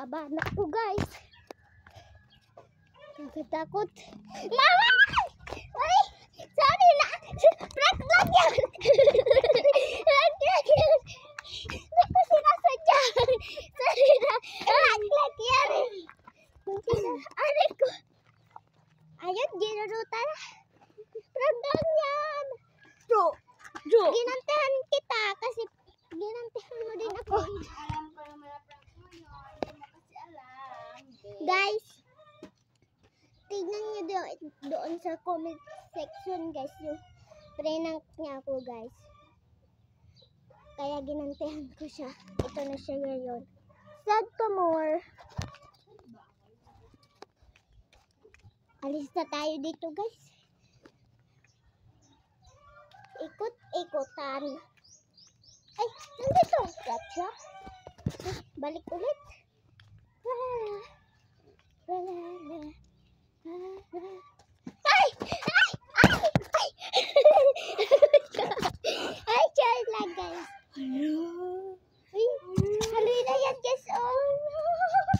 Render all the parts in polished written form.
laban ako guys. Nakatakot. Mama! Ay! Sorry na! Prank lang yan! Prank lang yan! Hindi ko sinasadya! Sorry na! Prank lang yan! Aray ko! Ayun, ginuruta na! Prank lang yan! Jo! Ginantihan kita kasi ginantihan mo din ako. Alam ko naman na prank mo yun. Hindi mo kasi alam. Guys, tignan nyo doon sa comment section guys yung prank niya ako guys. Kaya ginantihan ko siya. Ito na siya ngayon. Sad pa more. Alis na tayo dito guys. Ikot-ikutan. Ay, nandito. Gotcha. Balik ulit. Ay! Ay! Ay! Ay! Ay, child lang guys. Ay, haloy na yan guys. Oh.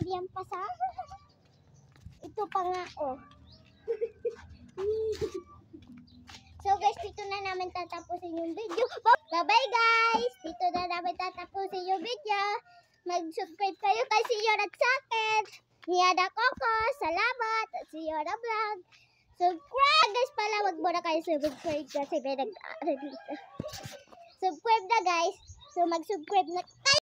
Yan pa sa. Ito pa nga oh. So guys, dito na namin tatapusin yung video. Bye-bye guys! Dito na namin tatapusin yung video. Mag-subscribe kayo kay Siyora at sa akin. Miyada Coco, salamat. At Siyora Vlog. Subscribe guys pala. Wag mo na kayo subscribe kasi may nag-aaral dito. Subscribe na guys. So mag-subscribe na